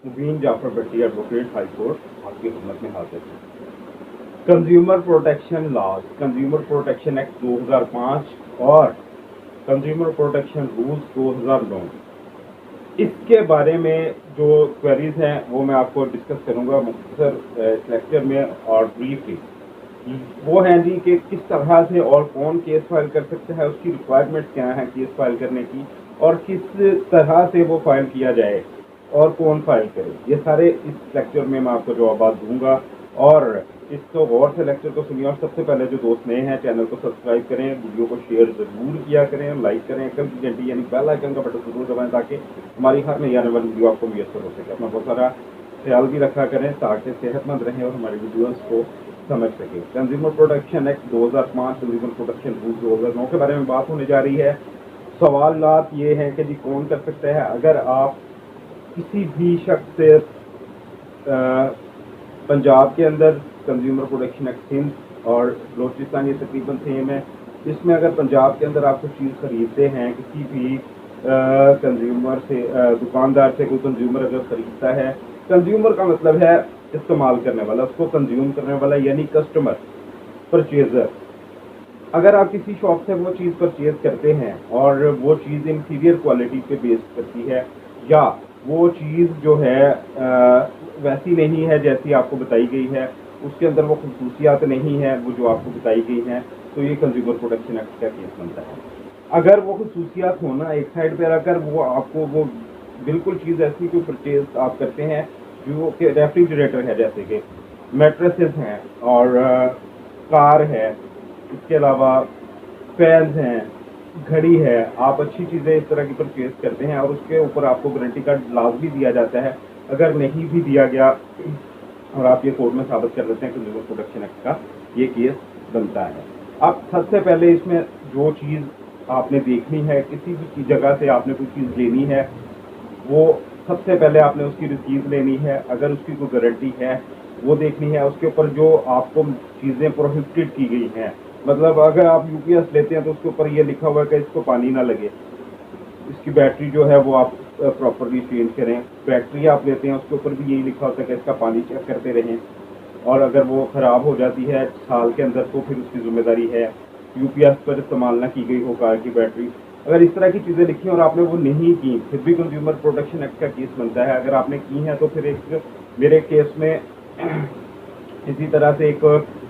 मुबीन Jafar Bhatti advocate high court आपकी खिदमत में हाजिर है। Consumer protection laws, consumer protection act 2005 और कंज्यूमर प्रोटेक्शन रूल्स 2009, इसके बारे में जो क्वेरीज हैं वो मैं आपको डिस्कस करूंगा मुख्तसर इस लेक्चर में और ब्रीफली। वो हैं जी कि किस तरह से और कौन केस फाइल कर सकता है, उसकी रिक्वायरमेंट्स क्या हैं केस फाइल करने की, और किस तरह से वो फाइल किया जाए और कौन फाइल करे, ये सारे इस लेक्चर में मैं आपको जवाब दूंगा। और इसको गौर से लेक्चर को सुनिए। और सबसे पहले जो दोस्त नए हैं चैनल को सब्सक्राइब करें, वीडियो को शेयर जरूर किया करें, लाइक करें, कल की घंटी यानी बेल आइकन का बटन जरूर दबाएं ताकि हमारी हर नई आने वाली वीडियो आपको मुयसर हो सके। अपना बहुत सारा ख्याल भी रखा करें ताकि सेहतमंद रहें और हमारी वीडियोस को समझ सके। Consumer protection act 2005, consumer protection rule 2009 के बारे में बात होने जा रही है। सवालात ये हैं कि जी कौन कर सकता है। अगर आप किसी भी शख्स से पंजाब के अंदर कंज्यूमर प्रोटेक्शन एक्ट सिंध और बलोचिस्तान ये तकरीबन सेम है। इसमें अगर पंजाब के अंदर आप कुछ चीज़ खरीदते हैं, किसी भी कंज्यूमर से, दुकानदार से कोई कंज्यूमर अगर खरीदता है, कंज्यूमर का मतलब है इस्तेमाल करने वाला, उसको कंज्यूम करने वाला यानी कस्टमर, परचेजर। अगर आप किसी शॉप से वो चीज़ परचेज करते हैं और वो चीज़ इंफीरियर क्वालिटी पे बेस करती है या वो चीज़ जो है वैसी नहीं है जैसी आपको बताई गई है, उसके अंदर वो खसूसियात नहीं है वो जो आपको बताई गई हैं, तो ये कंज्यूमर प्रोटेक्शन एक्ट का केस बनता है। अगर वो खसूसियात होना एक साइड पर, अगर वो आपको वो बिल्कुल चीज़ ऐसी कोई परचेज आप करते हैं जो कि रेफ्रिजरेटर है, जैसे कि मैट्रेसेस हैं और कार है, इसके अलावा फैंस हैं, घड़ी है, आप अच्छी चीज़ें इस तरह की परचेज करते हैं और उसके ऊपर आपको गारंटी कार्ड लाजमी दिया जाता है। अगर नहीं भी दिया गया और आप ये कोर्ट में साबित कर देते हैं कंज्यूमर प्रोटेक्शन एक्ट का, ये केस बनता है। अब सबसे पहले इसमें जो चीज़ आपने देखनी है, किसी भी जगह से आपने कोई चीज़ लेनी है, वो सबसे पहले आपने उसकी रसीद लेनी है। अगर उसकी कोई गारंटी है वो देखनी है। उसके ऊपर जो आपको चीज़ें प्रोहिबिटेड की गई हैं, मतलब अगर आप यूपीएस लेते हैं तो उसके ऊपर ये लिखा हुआ है कि इसको पानी ना लगे, इसकी बैटरी जो है वो आप प्रॉपरली चेंज करें। बैटरी आप लेते हैं उसके ऊपर भी यही लिखा होता है कि इसका पानी चेक करते रहें, और अगर वो ख़राब हो जाती है साल के अंदर तो फिर उसकी जिम्मेदारी है। यूपीएस पर इस्तेमाल ना की गई हो कार की बैटरी, अगर इस तरह की चीज़ें लिखी और आपने वो नहीं की, फिर भी कंज्यूमर प्रोटेक्शन एक्ट का केस बनता है। अगर आपने की हैं तो फिर एक मेरे केस में इसी तरह से एक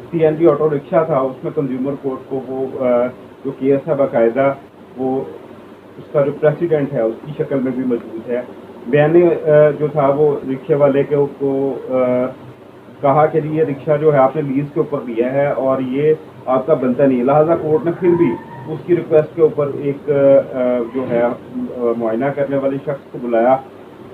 सीएनजी ऑटो रिक्शा था, उसमें कंज्यूमर कोर्ट को वो जो केस है बाकायदा वो उसका जो प्रेसिडेंट है उसकी शक्ल में भी मौजूद है। मैंने जो था वो रिक्शे वाले के को कहा कि ये रिक्शा जो है आपने लीज के ऊपर लिया है और ये आपका बनता नहीं है, लिहाजा कोर्ट ने फिर भी उसकी रिक्वेस्ट के ऊपर एक जो है मुआयना करने वाले शख्स को बुलाया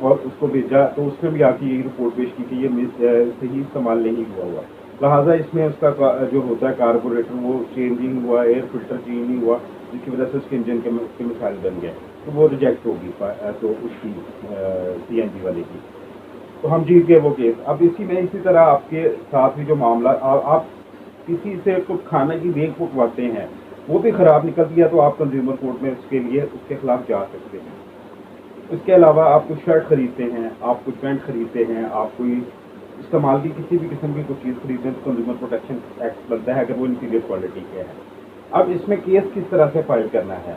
और उसको भेजा, तो उसने भी आके यही रिपोर्ट पेश की कि ये सही इस्तेमाल नहीं हुआ। लिहाजा इसमें उसका जो होता है कार्बोरेटर वो चेंजिंग हुआ, एयर फिल्टर चेंज नहीं हुआ, जिसकी वजह से उसके इंजन के मिसाइल बन गए, तो वो रिजेक्ट होगी तो उसकी सीएनजी वाले की, तो हम जीत गए वो केस। अब इसी तरह आपके साथ भी जो मामला आप किसी से कुछ खाने की देख पुकवाते हैं, वो भी ख़राब निकलती है तो आप कंज्यूमर कोर्ट में उसके लिए उसके खिलाफ जा सकते हैं। इसके अलावा आप कुछ शर्ट खरीदते हैं, आप कुछ पैंट खरीदते हैं, आप कोई इस्तेमाल की किसी भी किस्म की कुछ चीज़ खरीदते हैं तो कंज्यूमर प्रोटेक्शन एक्ट बनता है अगर वो इंफीरियर क्वालिटी के है। अब इसमें केस किस तरह से फाइल करना है।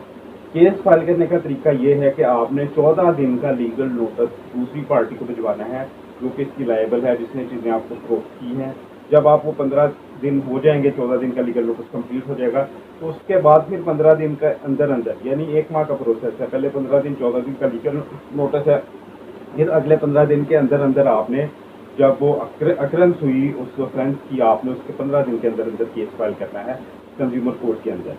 केस फाइल करने का तरीका ये है कि आपने 14 दिन का लीगल नोटिस दूसरी पार्टी को भिजवाना है जो कि इसकी लायबल है, जिसने चीज़ें आपको फरोख्त की हैं। जब आप वो 15 दिन हो जाएंगे, 14 दिन का लीगल नोटिस कंप्लीट हो जाएगा, तो उसके बाद फिर 15 दिन का अंदर यानी 1 माह का प्रोसेस है। पहले 15 दिन 14 दिन का लीगल नोटिस है, फिर अगले 15 दिन के अंदर आपने जब वो अक्रंस हुई उस ऑफेंस की, आपने उसके 15 दिन के अंदर केस फाइल करना है कंज्यूमर कोर्ट के अंदर।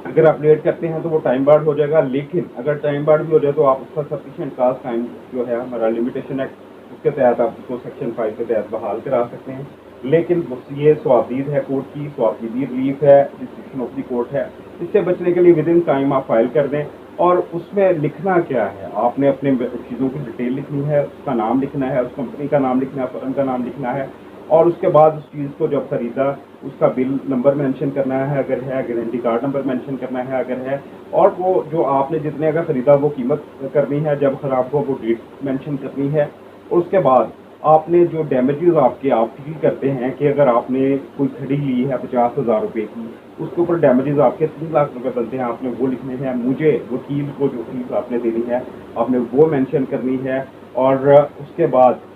अगर आप लेट करते हैं तो वो टाइम बार्ड हो जाएगा, लेकिन अगर टाइम बार्ड भी हो जाए तो आप उसका सफिशिएंट कास्ट टाइम जो है हमारा लिमिटेशन एक्ट, उसके तहत आप उसको सेक्शन 5 के तहत बहाल करा सकते हैं। लेकिन ये स्वाबदीद है कोर्ट की, स्वाबदीद रिलीफ है, डिस्क्रिप्शन ऑफ द कोर्ट है। इससे बचने के लिए विद इन टाइम आप फाइल कर दें। और उसमें लिखना क्या है, आपने अपने चीज़ों की डिटेल लिखनी है, उसका नाम लिखना है, उस कंपनी का नाम लिखना है, फर्म का नाम लिखना है, और उसके बाद उस चीज़ को जब खरीदा उसका बिल नंबर मेंशन करना है अगर है, गारंटी कार्ड नंबर मेंशन करना है अगर है, और वो जो आपने जितने का खरीदा वो कीमत करनी है, जब ख़राब हो वो डेट मेंशन करनी है, اور اس کے بعد آپ نے جو ڈیمیجز آپ ڈیل کرتے ہیں کہ اگر آپ نے کوئی گھڑی لی ہے 50,000 روپے کی، اس کے اوپر ڈیمیجز آپ کے 3 لاکھ روپے بنتے ہیں، آپ نے وہ لکھنے ہیں، مجھے وکیل کو جو فیس آپ نے دینی ہے آپ نے وہ مینشن کرنی ہے، اور اس کے بعد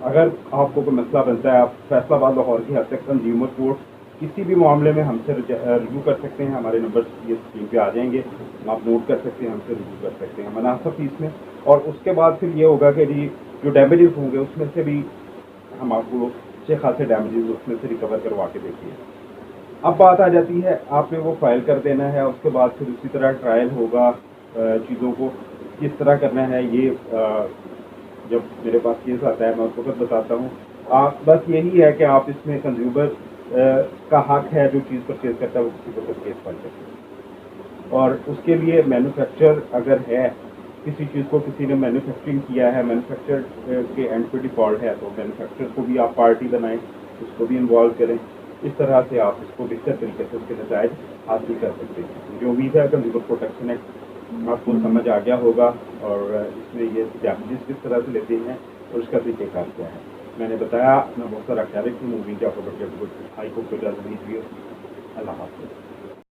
اگر آپ کو کوئی مسئلہ بنتا ہے آپ فیصلہ آباد لاہور کی حد تک کنزیومر کورٹ کسی بھی معاملے میں ہم سے رجوع کر سکتے ہیں، ہمارے نمبر یہ اسکرین پہ آ جائیں گے، آپ نوٹ کر سکتے ہیں، ہم سے رجوع کر سکتے ہیں مناسب فیس میں، اور اس کے بعد پھر یہ ہوگا کہ جی جو ڈیمیجز ہوں گے اس میں سے بھی ہم آپ کو اچھے خاصے ڈیمیجز اس میں سے ریکور کروا کے دیتے ہیں۔ اب بات آ جاتی ہے آپ نے وہ فائل کر دینا ہے، اس کے بعد پھر اسی طرح ٹرائل ہوگا، چیزوں کو کس طرح کرنا ہے یہ جب میرے پاس کیس آتا ہے میں اس وقت بتاتا ہوں۔ بس یہی ہے کہ آپ اس میں کنزیومر کا حق ہے جو چیز پرچیز کرتا ہے وہ کسی کو کیس فائل کر سکتا ہے، اور اس کے لیے مینوفیکچر اگر ہے کسی چیز کو کسی نے مینوفیکچرنگ کیا ہے، مینوفیکچر کے اینڈ پہ ڈیفالٹ ہے تو مینوفیکچر کو بھی آپ پارٹی بنائیں، اس کو بھی انوالو کریں، اس طرح سے آپ اس کو بہتر طریقے سے اس کے نتائج حاصل کر سکتے ہیں۔ مجھے امید ہے کنزیومر پروٹیکشن ایکٹ آپ کو سمجھ آ گیا ہوگا، اور اس میں یہ ڈیمیجز کس طرح سے لیتے ہیں اور اس کا طریقہ کار کیا ہے میں نے بتایا۔ اپنا بہت سارا خیال رکھیں، امید ہے آپ کو بڑے ہائی کورٹ کو اجازت دیجیے۔ اللہ حافظ۔